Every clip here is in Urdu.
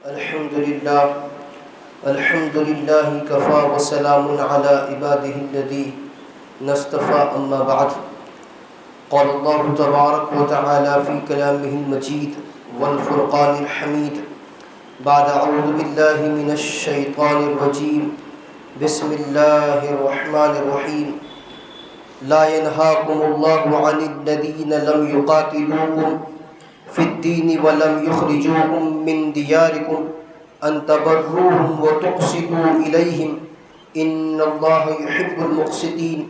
الحمد لله كفى وسلام على عباده الذين اصطفى أما بعد. قال الله تبارك وتعالى في كلامه المجيد والفرقان الحميد بعد أعوذ بالله من الشيطان الرجيم بسم الله الرحمن الرحيم. لا ينهاكم الله عن الذين لم يقاتلوكم في الدين ولم يخرجوكم من دياركم أن تبروهم وتقسطوا إليهم إن الله يحب المقسطين.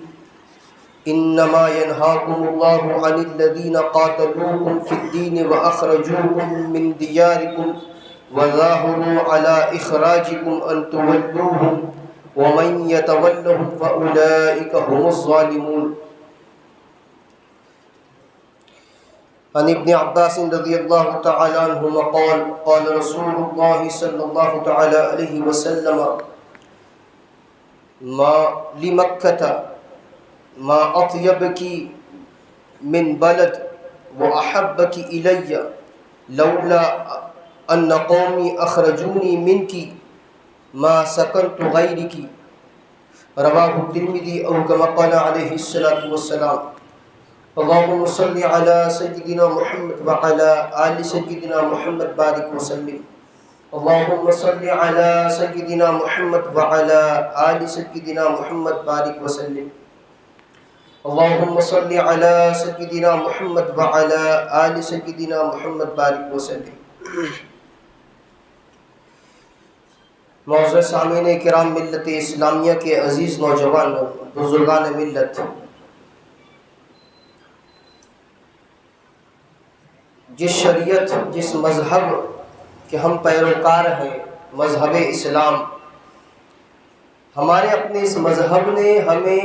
إنما ينهاكم الله عن الذين قاتلوكم في الدين وأخرجوكم من دياركم وظاهروا على إخراجكم أن تولوهم ومن يتولهم فأولئك هم الظالمون. عن ابن عباس رضی اللہ تعالی عنہما قال قال رسول اللہ صلی اللہ تعالی علیہ وسلم ما لمکة ما اطیبك من بلد واحبك الی لولا ان قومی اخرجونی منکی ما سکنت غیرکی. رواہ الترمذی او کما قال علیہ الصلاۃ والسلام. اللهم صل على سيدنا محمد وعلى آل سيدنا محمد بارك وسلم. اللهم صل على سيدنا محمد وعلى آل سيدنا محمد بارك وسلم. اللهم صل على سيدنا محمد وعلى آل سيدنا محمد بارك وسلم. معزز سامعین کرام، ملت اسلامیہ کے عزیز نوجوانوں، بزرگان ملت، جس شریعت، جس مذہب کے ہم پیروکار ہیں، مذہب اسلام، ہمارے اپنے اس مذہب نے ہمیں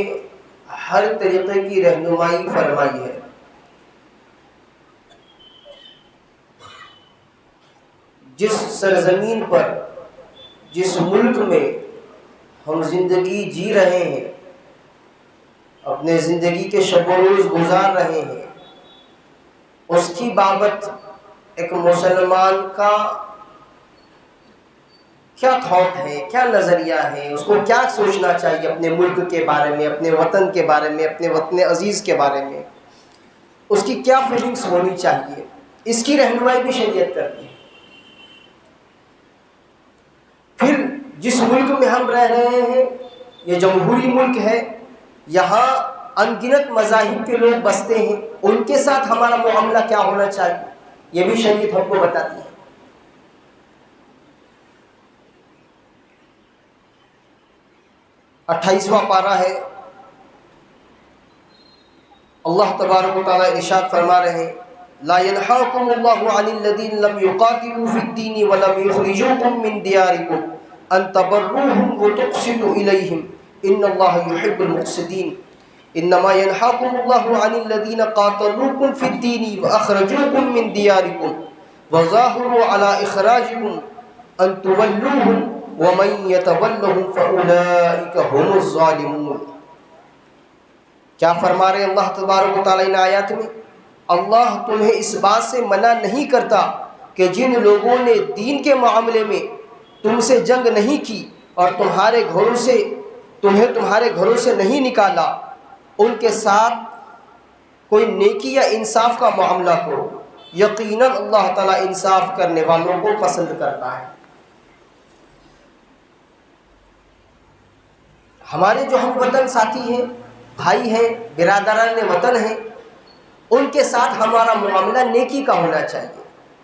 ہر طریقے کی رہنمائی فرمائی ہے. جس سرزمین پر، جس ملک میں ہم زندگی جی رہے ہیں، اپنے زندگی کے شب و روز گزار رہے ہیں، اس کی بابت ایک مسلمان کا کیا تھاٹ ہے، کیا نظریہ ہے، اس کو کیا سوچنا چاہیے اپنے ملک کے بارے میں، اپنے وطن کے بارے میں، اپنے وطن عزیز کے بارے میں، اس کی کیا فیلنگس ہونی چاہیے، اس کی رہنمائی بھی شریعت کرتی ہے. پھر جس ملک میں ہم رہ رہے ہیں، یہ جمہوری ملک ہے، یہاں ان گنت مذاہب کے لوگ بستے ہیں، ان کے ساتھ ہمارا معاملہ کیا ہونا چاہیے، یہ بھی شریعت ہم کو بتاتی ہے. 28واں پارہ ہے. اللہ تبارک و تعالی ارشاد فرما رہے ہیں: لا ينهاكم الله عن الذين لم يقاتلوا في الدين ولم يخرجوكم من دياركم ان تبروهم وتقسطوا اليهم ان الله يحب المقسطين. انما ينهاكم الله عن الذين قاتلوكم في الدين واخرجوكم من دياركم وظاهروا على اخراجكم ان تولوهم ومن يتولهم فاولئك هم الظالمون. کیا فرما رہے اللہ تبارک و تعالی ان آیات میں؟ اللہ تمہیں اس بات سے منع نہیں کرتا کہ جن لوگوں نے دین کے معاملے میں تم سے جنگ نہیں کی اور تمہارے گھروں سے نہیں نکالا، ان کے ساتھ کوئی نیکی یا انصاف کا معاملہ کرو. یقیناً اللہ تعالیٰ انصاف کرنے والوں کو پسند کرتا ہے. ہمارے جو ہم وطن ساتھی ہیں، بھائی ہیں، برادران وطن ہیں، ان کے ساتھ ہمارا معاملہ نیکی کا ہونا چاہیے،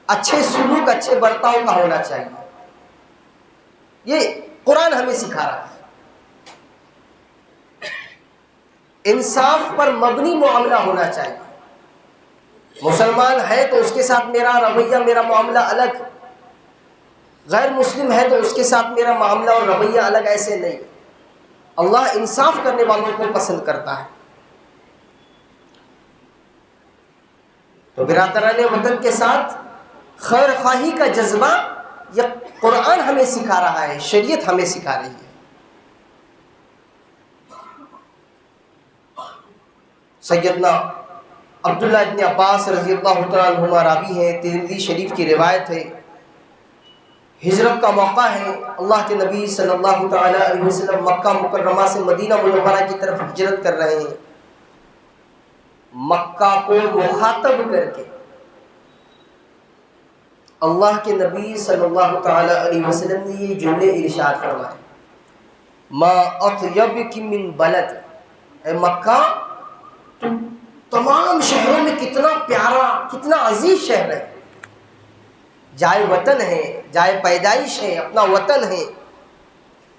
اچھے سلوک، اچھے برتاؤ کا ہونا چاہیے. یہ قرآن ہمیں سکھا رہا ہے. انصاف پر مبنی معاملہ ہونا چاہیے. مسلمان ہے تو اس کے ساتھ میرا رویہ، میرا معاملہ الگ، غیر مسلم ہے تو اس کے ساتھ میرا معاملہ اور رویہ الگ، ایسے نہیں. اللہ انصاف کرنے والوں کو پسند کرتا ہے. تو برادران وطن کے ساتھ خیر خواہی کا جذبہ یہ قرآن ہمیں سکھا رہا ہے، شریعت ہمیں سکھا رہی ہے. سیدنا عبداللہ ابن عباس رضی اللہ تعالیٰ عنہما راوی ہیں، ترمذی شریف کی روایت ہے. ہجرت کا موقع ہے، اللہ کے نبی صلی اللہ تعالی علیہ وسلم مکہ مکرمہ سے مدینہ منورہ کی طرف ہجرت کر رہے ہیں۔ مکہ کو مخاطب کر کے اللہ کے نبی صلی اللہ تعالی علیہ وسلم نے یہ جملے ارشاد فرمائے، ما اطیبک من بلد، اے مکہ تو تمام شہروں میں کتنا پیارا کتنا عزیز شہر ہے، جائے وطن ہے، جائے پیدائش ہے، اپنا وطن ہے،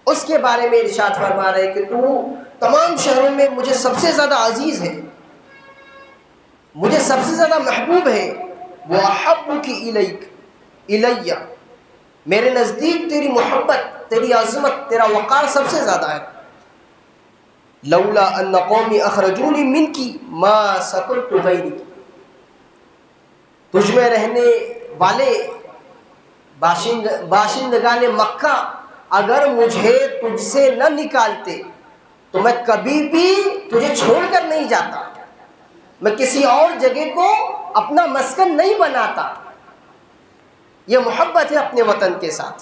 اس کے بارے میں ارشاد فرما رہے کہ تو تمام شہروں میں مجھے سب سے زیادہ عزیز ہے، مجھے سب سے زیادہ محبوب ہے، وَأَحَبُّكِ إِلَيَّ، میرے نزدیک تیری محبت، تیری عظمت، تیرا وقار سب سے زیادہ ہے، لولا ان قومی اخرجونی منکی ما سکنت غیرک، تجھ میں رہنے والے باشندگان مکہ اگر مجھے تجھ سے نہ نکالتے تو میں کبھی بھی تجھے چھوڑ کر نہیں جاتا، میں کسی اور جگہ کو اپنا مسکن نہیں بناتا۔ یہ محبت ہے اپنے وطن کے ساتھ،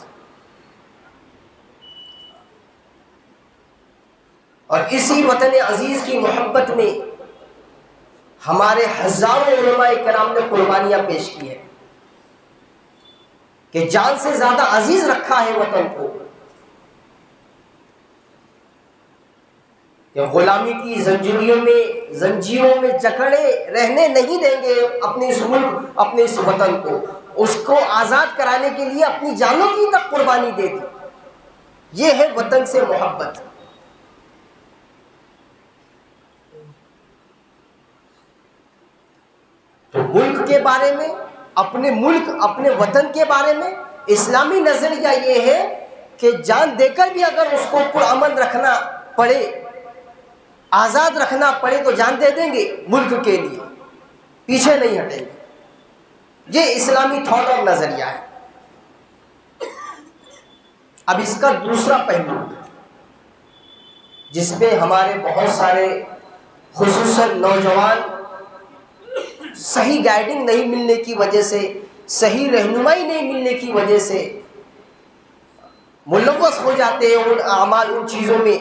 اور اسی وطن عزیز کی محبت میں ہمارے ہزاروں علماء کرام نے قربانیاں پیش کی ہیں کہ جان سے زیادہ عزیز رکھا ہے وطن کو، کہ غلامی کی زنجیروں میں جکڑے رہنے نہیں دیں گے اپنے اس ملک، اپنے اس وطن کو، اس کو آزاد کرانے کے لیے اپنی جانوں کی تک قربانی دے دی۔ یہ ہے وطن سے محبت۔ تو ملک کے بارے میں، اپنے ملک اپنے وطن کے بارے میں اسلامی نظریہ یہ ہے کہ جان دے کر بھی اگر اس کو پرامن رکھنا پڑے، آزاد رکھنا پڑے تو جان دے دیں گے ملک کے لیے، پیچھے نہیں ہٹیں گے۔ یہ اسلامی تھاٹ اور نظریہ ہے۔ اب اس کا دوسرا پہلو جس پہ ہمارے بہت سارے خصوصاً نوجوان صحیح گائیڈنگ نہیں ملنے کی وجہ سے، صحیح رہنمائی نہیں ملنے کی وجہ سے ملوث ہو جاتے ہیں ان اعمال، ان چیزوں میں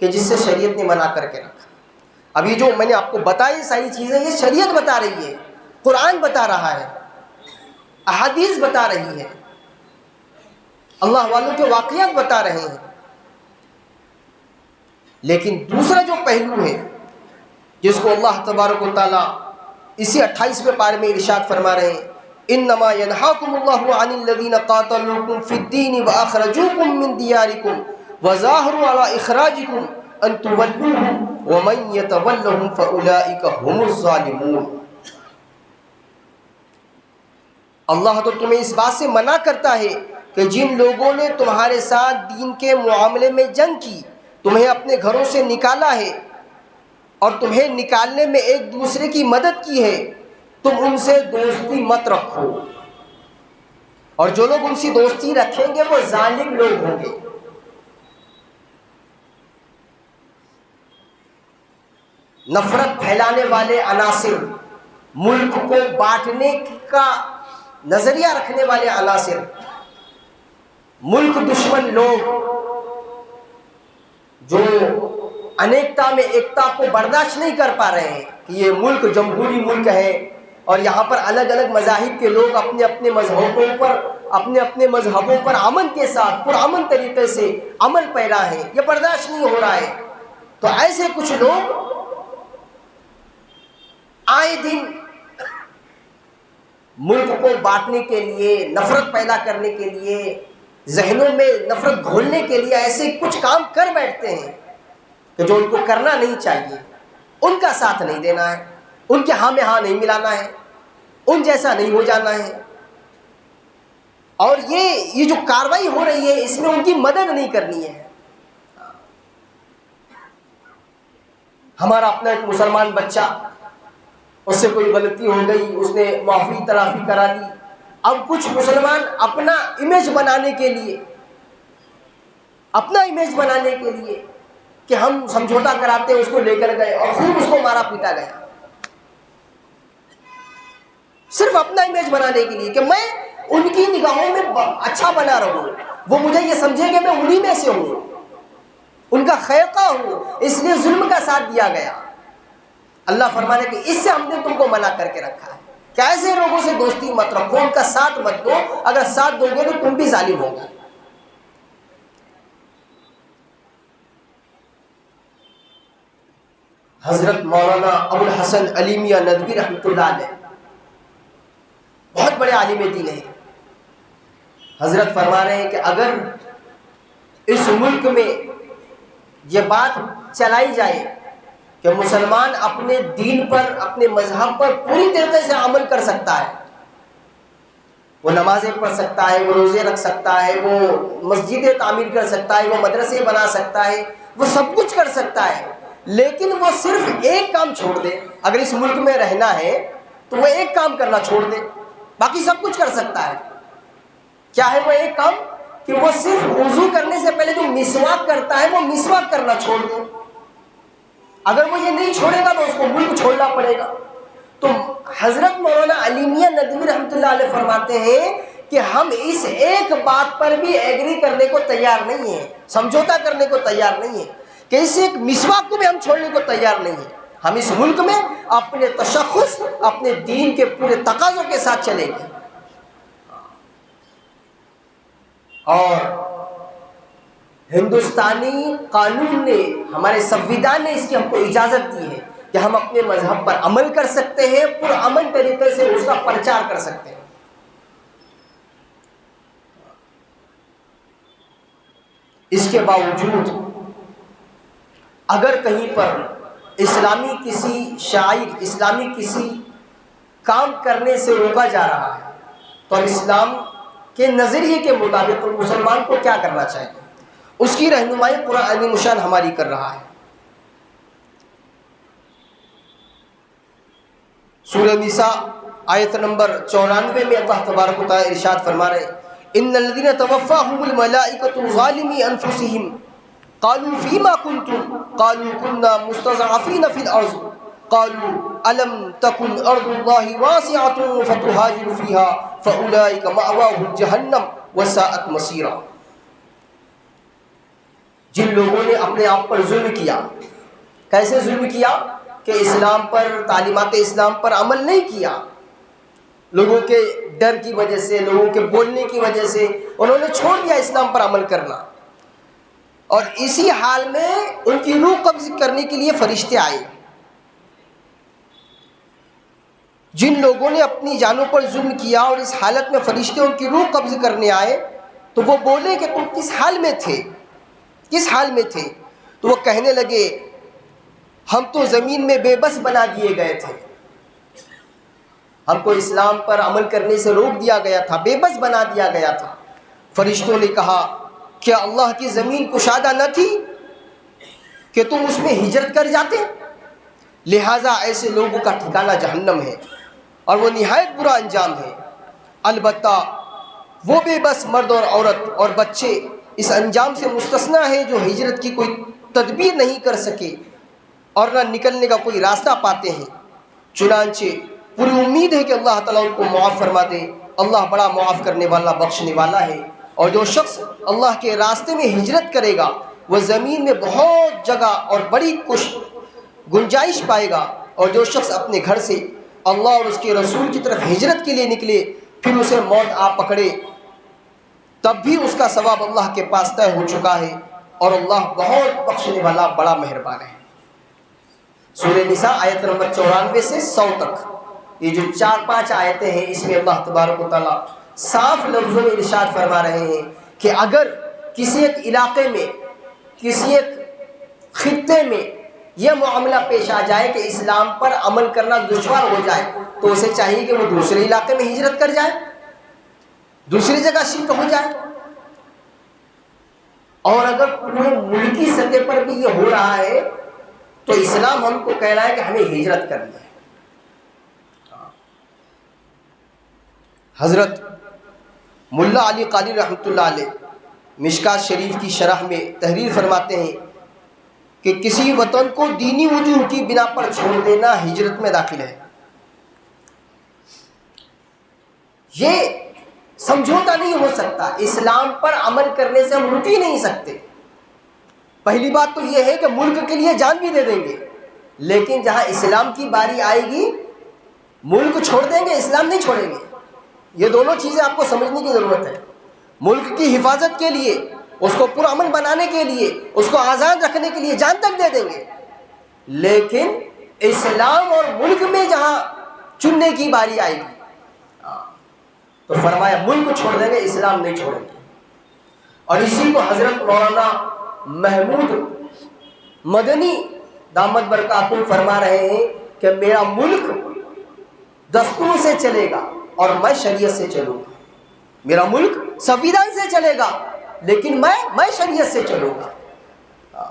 کہ جس سے شریعت نے منع کر کے رکھا۔ اب یہ جو میں نے آپ کو بتائی ساری چیزیں، یہ شریعت بتا رہی ہے، قرآن بتا رہا ہے، احادیث بتا رہی ہے، اللہ والوں کے واقعات بتا رہے ہیں۔ لیکن دوسرا جو پہلو ہے جس کو اللہ تبارک و تعالیٰ اسی 28ویں پارے میں ارشاد فرما رہے ہیں، انما ینہاکم اللہ عن الذین قاتلوکم فی الدین واخرجوکم من دیارکم وظاہروا علی اخراجکم ان تولوہم ومن یتولہم فاولئک هم الظالمون۔ اللہ تو تمہیں اس بات سے منع کرتا ہے کہ جن لوگوں نے تمہارے ساتھ دین کے معاملے میں جنگ کی، تمہیں اپنے گھروں سے نکالا ہے اور تمہیں نکالنے میں ایک دوسرے کی مدد کی ہے، تم ان سے دوستی مت رکھو، اور جو لوگ ان سے دوستی رکھیں گے وہ ظالم لوگ ہوں گے۔ نفرت پھیلانے والے عناصر، ملک کو بانٹنے کا نظریہ رکھنے والے عناصر، ملک دشمن لوگ جو انیکتا میں ایکتا کو برداشت نہیں کر پا رہے ہیں کہ یہ ملک جمہوری ملک ہے اور یہاں پر الگ الگ مذاہب کے لوگ اپنے اپنے مذہبوں پر امن کے ساتھ پرامن طریقے سے عمل پیرا ہے، یہ برداشت نہیں ہو رہا ہے۔ تو ایسے کچھ لوگ آئے دن ملک کو بانٹنے کے لیے، نفرت پیدا کرنے کے لیے، ذہنوں میں نفرت گھولنے کے لیے ایسے کچھ کام کر بیٹھتے ہیں کہ جو ان کو کرنا نہیں چاہیے، ان کا ساتھ نہیں دینا ہے، ان کے ہاں میں ہاں نہیں ملانا ہے، ان جیسا نہیں ہو جانا ہے، اور یہ جو کاروائی ہو رہی ہے اس میں ان کی مدد نہیں کرنی ہے۔ ہمارا اپنا ایک مسلمان بچہ، اس سے کوئی غلطی ہو گئی، اس نے معافی تلافی کرا لی، اب کچھ مسلمان اپنا امیج بنانے کے لیے کہ ہم سمجھوتا کراتے ہیں، اس کو لے کر گئے اور خوب اس کو مارا پیٹا گیا، صرف اپنا امیج بنانے کے لیے کہ میں ان کی نگاہوں میں اچھا بنا رہوں، وہ مجھے یہ سمجھے کہ میں انہی میں سے ہوں، ان کا خیرخواہ ہوں، اس لیے ظلم کا ساتھ دیا گیا۔ اللہ فرمانے کہ اس سے ہم نے تم کو منع کر کے رکھا ہے کہ ایسے لوگوں سے دوستی مت رکھو، ان کا ساتھ مت دو، اگر ساتھ دو گے تو تم بھی ظالم ہوگا۔ حضرت مولانا ابو الحسن علی میاں ندوی رحمۃ اللہ علیہ بہت بڑے عالم دین ہیں، حضرت فرما رہے ہیں کہ اگر اس ملک میں یہ بات چلائی جائے کہ مسلمان اپنے دین پر، اپنے مذہب پر پوری طریقے سے عمل کر سکتا ہے، وہ نمازیں پڑھ سکتا ہے، وہ روزے رکھ سکتا ہے، وہ مسجدیں تعمیر کر سکتا ہے، وہ مدرسے بنا سکتا ہے، وہ سب کچھ کر سکتا ہے، لیکن وہ صرف ایک کام چھوڑ دے، اگر اس ملک میں رہنا ہے تو وہ ایک کام کرنا چھوڑ دے، باقی سب کچھ کر سکتا ہے۔ کیا ہے وہ ایک کام؟ کہ وہ صرف وضو کرنے سے پہلے جو مسواک کرتا ہے وہ مسواک کرنا چھوڑ دے۔ اگر وہ یہ نہیں چھوڑے گا تو اس کو ملک چھوڑنا پڑے گا۔ تو حضرت مولانا علی میاں ندوی رحمۃ اللہ علیہ فرماتے ہیں کہ ہم اس ایک بات پر بھی ایگری کرنے کو تیار نہیں ہیں، سمجھوتا کرنے کو تیار نہیں ہیں، کہ اس ایک مسواک کو بھی ہم چھوڑنے کو تیار نہیں ہیں۔ ہم اس ملک میں اپنے تشخص، اپنے دین کے پورے تقاضوں کے ساتھ چلیں گے۔ اور ہندوستانی قانون نے، ہمارے سنویدھان نے اس کی ہم کو اجازت دی ہے کہ ہم اپنے مذہب پر عمل کر سکتے ہیں، پرامن طریقے سے اس کا پرچار کر سکتے ہیں۔ اس کے باوجود اگر کہیں پر اسلامی کسی شاعر، اسلامی کسی کام کرنے سے روکا جا رہا ہے تو اب اسلام کے نظریے کے مطابق مسلمان کو کیا کرنا چاہیے، اس کی رہنمائی قرآن عظیم الشان ہماری کر رہا ہے۔ سورہ نساء آیت نمبر 94 میں اللہ تبارک و تعالی ارشاد فرما رہے ہیں، ان الذین توفاہم الملائکۃ ظالمی انفسہم قالوا فیما کنتم قالوا کنا مستضعفین فی الارض قالوا الم تکن ارض اللہ واسعۃ فتہاجروا فیہا فاولئک مأواہم جہنم وساءت مصیرا۔ جن لوگوں نے اپنے آپ پر ظلم کیا، کیسے ظلم کیا؟ کہ اسلام پر، تعلیمات اسلام پر عمل نہیں کیا، لوگوں کے ڈر کی وجہ سے، لوگوں کے بولنے کی وجہ سے انہوں نے چھوڑ دیا اسلام پر عمل کرنا، اور اسی حال میں ان کی روح قبض کرنے کے لیے فرشتے آئے۔ جن لوگوں نے اپنی جانوں پر ظلم کیا اور اس حالت میں فرشتے ان کی روح قبض کرنے آئے تو وہ بولے کہ تم کس حال میں تھے، کس حال میں تھے؟ تو وہ کہنے لگے ہم تو زمین میں بے بس بنا دیے گئے تھے، ہم کو اسلام پر عمل کرنے سے روک دیا گیا تھا، بے بس بنا دیا گیا تھا۔ فرشتوں نے کہا کیا اللہ کی زمین کشادہ نہ تھی کہ تم اس میں ہجرت کر جاتے؟ لہٰذا ایسے لوگوں کا ٹھکانہ جہنم ہے اور وہ نہایت برا انجام ہے۔ البتہ وہ بے بس مرد اور عورت اور بچے اس انجام سے مستثنیٰ ہیں جو ہجرت کی کوئی تدبیر نہیں کر سکے اور نہ نکلنے کا کوئی راستہ پاتے ہیں۔ چنانچہ پوری امید ہے کہ اللہ تعالیٰ ان کو معاف فرما دے، اللہ بڑا معاف کرنے والا، بخشنے والا ہے۔ اور جو شخص اللہ کے راستے میں ہجرت کرے گا وہ زمین میں بہت جگہ اور بڑی گنجائش پائے گا، اور جو شخص اپنے گھر سے اللہ اور اس کے رسول کی طرف ہجرت کے لیے نکلے پھر اسے موت آ پکڑے تب بھی اس کا ثواب اللہ کے پاس طے ہو چکا ہے، اور اللہ بہت بخشنے والا، بڑا مہربان ہے۔ سورہ نساء آیت نمبر 94 سے 100 تک یہ جو 4-5 آیتیں ہیں اس میں اللہ تبارک و تعالیٰ صاف لفظوں میں ارشاد فرما رہے ہیں کہ اگر کسی ایک علاقے میں، کسی ایک خطے میں یہ معاملہ پیش آ جائے کہ اسلام پر عمل کرنا دشوار ہو جائے تو اسے چاہیے کہ وہ دوسرے علاقے میں ہجرت کر جائے، دوسری جگہ شفٹ ہو جائے۔ اور اگر پورے ملکی سطح پر بھی یہ ہو رہا ہے تو اسلام ہم کو کہہ رہا ہے کہ ہمیں ہجرت کرنی ہے۔ حضرت ملا علی قاری رحمۃ اللہ علیہ مشکات شریف کی شرح میں تحریر فرماتے ہیں کہ کسی وطن کو دینی وجوہ کی بنا پر چھوڑ دینا ہجرت میں داخل ہے۔ یہ سمجھوتا نہیں ہو سکتا، اسلام پر عمل کرنے سے ہم رک ہی نہیں سکتے۔ پہلی بات تو یہ ہے کہ ملک کے لیے جان بھی دے دیں گے، لیکن جہاں اسلام کی باری آئے گی ملک چھوڑ دیں گے، اسلام نہیں چھوڑیں گے۔ یہ دونوں چیزیں آپ کو سمجھنے کی ضرورت ہے۔ ملک کی حفاظت کے لیے، اس کو پرامن بنانے کے لیے، اس کو آزاد رکھنے کے لیے جان تک دے دیں گے، لیکن اسلام اور ملک میں جہاں چننے کی باری آئے گی تو فرمایا ملک چھوڑ دیں گے، اسلام نہیں چھوڑیں گے۔ اور اسی کو حضرت مولانا محمود مدنی دامت برکاتہ فرما رہے ہیں کہ میرا ملک دستور سے چلے گا اور میں شریعت سے چلوں گا۔ میرا ملک سنویدھان سے چلے گا لیکن میں شریعت سے چلوں گا۔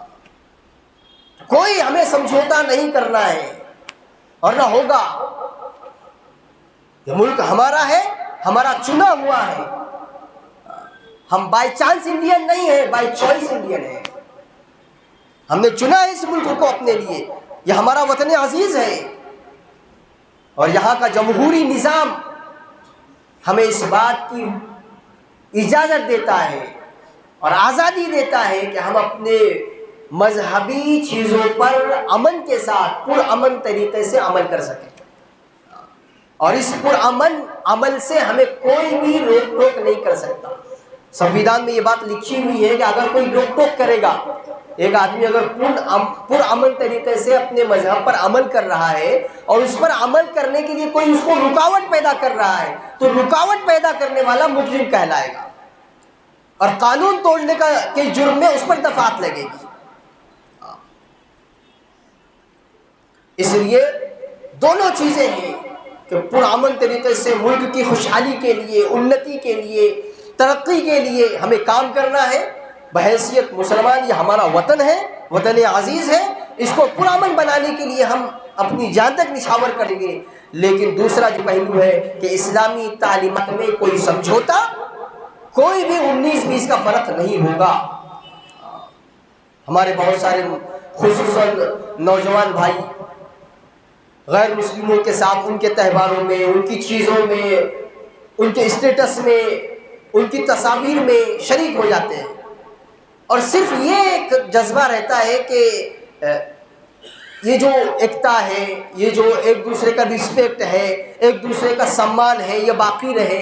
کوئی ہمیں سمجھوتا نہیں کرنا ہے اور نہ ہوگا۔ یہ ملک ہمارا ہے، ہمارا چنا ہوا ہے۔ ہم بائی چانس انڈین نہیں ہیں، بائی چوائس انڈین ہیں۔ ہم نے چنا ہے اس ملک کو اپنے لیے، یہ ہمارا وطن عزیز ہے، اور یہاں کا جمہوری نظام ہمیں اس بات کی اجازت دیتا ہے اور آزادی دیتا ہے کہ ہم اپنے مذہبی چیزوں پر امن کے ساتھ پرامن طریقے سے عمل کر سکیں، اور اس پرامن عمل سے ہمیں کوئی بھی روک ٹوک نہیں کر سکتا۔ سنویدھان میں یہ بات لکھی ہوئی ہے کہ اگر کوئی روک ٹوک کرے گا، ایک آدمی اگر پرامن طریقے سے اپنے مذہب پر عمل کر رہا ہے اور اس پر عمل کرنے کے لیے کوئی اس کو رکاوٹ پیدا کر رہا ہے تو رکاوٹ پیدا کرنے والا مجرم کہلائے گا، اور قانون توڑنے کے جرم میں اس پر دفعات لگے گی۔ اس لیے دونوں چیزیں ہیں کہ پرامن طریقے سے ملک کی خوشحالی کے لیے، انتی کے لیے، ترقی کے لیے ہمیں کام کرنا ہے۔ بحیثیت مسلمان یہ ہمارا وطن ہے، وطن عزیز ہے، اس کو پرامن بنانے کے لیے ہم اپنی جان تک نچھاور کریں گے۔ لیکن دوسرا جو پہلو ہے کہ اسلامی تعلیمات میں کوئی سمجھوتا، کوئی بھی 19-20 کا فرق نہیں ہوگا۔ ہمارے بہت سارے خصوصاً نوجوان بھائی غیر مسلموں کے ساتھ ان کے تہواروں میں، ان کی چیزوں میں، ان کے اسٹیٹس میں، ان کی تصاویر میں شریک ہو جاتے ہیں، اور صرف یہ ایک جذبہ رہتا ہے کہ یہ جو ایکتا ہے، یہ جو ایک دوسرے کا رسپیکٹ ہے، ایک دوسرے کا سمان ہے، یہ باقی رہے۔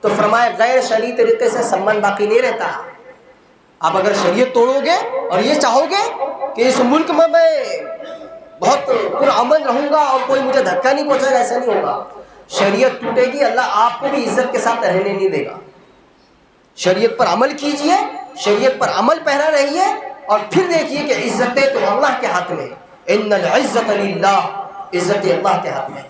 تو فرمایا غیر شرعی طریقے سے سمان باقی نہیں رہتا۔ آپ اگر شریعت توڑو گے اور یہ چاہو گے کہ اس ملک میں بہت پرامن رہوں گا اور کوئی مجھے دھکا نہیں پہنچے گا، ایسا نہیں ہوگا۔ شریعت ٹوٹے گی، اللہ آپ کو بھی عزت کے ساتھ رہنے نہیں دے گا۔ شریعت پر عمل کیجئے، شریعت پر عمل پیرا رہیے، اور پھر دیکھیے کہ عزتیں تو اللہ کے ہاتھ میں، ان العزت للہ، عزت اللہ کے ہاتھ میں۔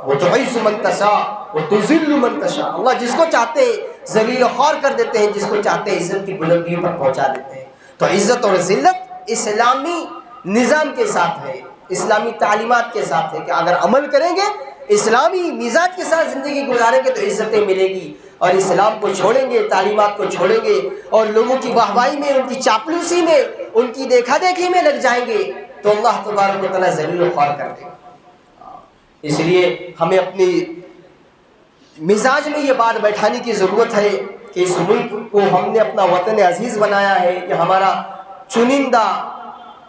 وتعز من تشاء وتذل من تشاء، اللہ جس کو چاہتے ذلیل و خوار کر دیتے ہیں، جس کو چاہتے عزت کی بلندی پر پہنچا دیتے ہیں۔ تو عزت اور ذلت اسلامی نظام کے ساتھ ہے، اسلامی تعلیمات کے ساتھ ہے کہ اگر عمل کریں گے، اسلامی مزاج کے ساتھ زندگی گزاریں گے تو عزتیں ملے گی، اور اسلام کو چھوڑیں گے، تعلیمات کو چھوڑیں گے اور لوگوں کی واہوائی میں، ان کی چاپلوسی میں، ان کی دیکھا دیکھی میں لگ جائیں گے تو اللہ تبارک و تعالیٰ ذلیل و خوار کر دے گا۔ اس لیے ہمیں اپنی مزاج میں یہ بات بیٹھانے کی ضرورت ہے کہ اس ملک کو ہم نے اپنا وطن عزیز بنایا ہے، کہ ہمارا چنندہ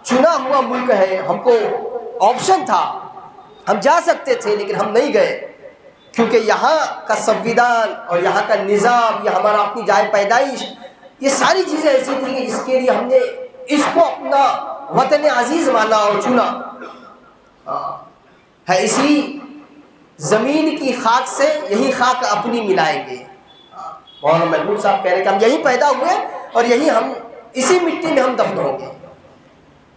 چنا ہوا ملک ہے۔ ہم کو آپشن تھا، ہم جا سکتے تھے لیکن ہم نہیں گئے، کیونکہ یہاں کا سنویدھان اور یہاں کا نظام، یہ ہمارا اپنی جائے پیدائش، یہ ساری چیزیں ایسی تھیں کہ جس کے لیے ہم نے اس کو اپنا وطن عزیز مانا اور چنا ہے۔ اسی زمین کی خاک سے یہی خاک اپنی ملائیں گے۔ مولانا محمود صاحب کہہ رہے ہیں کہ ہم یہیں پیدا ہوئے اور یہیں ہم اسی مٹی میں ہم دفن ہوں گے۔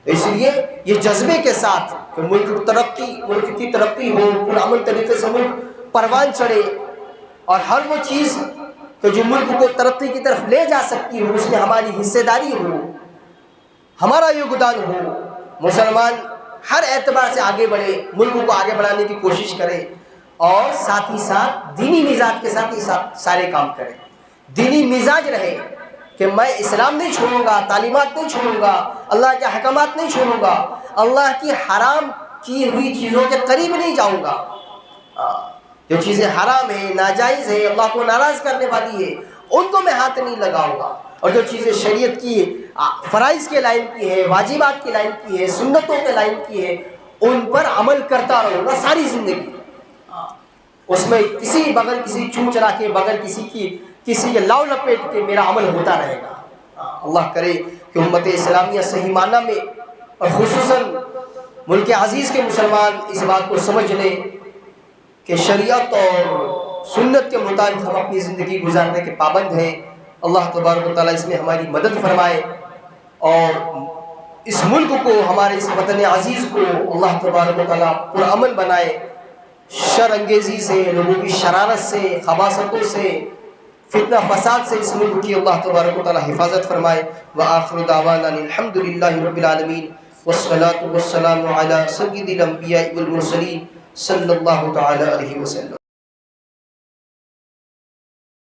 اس لیے یہ جذبے کے ساتھ کہ ملک کی ترقی ہو، پرامن طریقے سے ملک پروان چڑھے، اور ہر وہ چیز کہ جو ملک کو ترقی کی طرف لے جا سکتی ہو اس میں ہماری حصے داری ہو، ہمارا یوگدان ہو، مسلمان ہر اعتبار سے آگے بڑھے، ملک کو آگے بڑھانے کی کوشش کرے، اور ساتھ ہی ساتھ دینی مزاج کے ساتھ ہی سارے کام کرے۔ دینی مزاج رہے کہ میں اسلام نہیں چھوڑوں گا، تعلیمات نہیں چھوڑوں گا، اللہ کے احکامات نہیں چھوڑوں گا، اللہ کی حرام کی ہوئی چیزوں کے قریب نہیں جاؤں گا۔ جو چیزیں حرام ہیں، ناجائز ہیں، اللہ کو ناراض کرنے والی ہے، ان کو میں ہاتھ نہیں لگاؤں گا، اور جو چیزیں شریعت کی فرائض کے لائن کی ہے، واجبات کے لائن کی ہے، سنتوں کے لائن کی ہے، ان پر عمل کرتا رہوں گا ساری زندگی۔ اس میں بغیر کسی چوں چرا کے، بغیر کسی کے لاؤ لپیٹ کے میرا عمل ہوتا رہے گا۔ اللہ کرے کہ امت اسلامیہ صحیح معنی میں، اور خصوصاً ملک عزیز کے مسلمان اس بات کو سمجھ لیں کہ شریعت اور سنت کے مطابق ہم اپنی زندگی گزارنے کے پابند ہیں۔ اللہ تبارک و تعالیٰ اس میں ہماری مدد فرمائے، اور اس ملک کو، ہمارے اس وطن عزیز کو اللہ تبارک و تعالیٰ پرامن بنائے، شر انگیزی سے، لوگوں کی شرارت سے، خباثتوں سے، فتنہ فساد سے اس ملک کی اللہ تبارک و تعالیٰ حفاظت فرمائے۔ وآخر دعوانا الحمد للہ رب العالمین، والصلاة والسلام علی سید الانبیاء والمرسلین صلی اللہ تعالی علیہ وسلم۔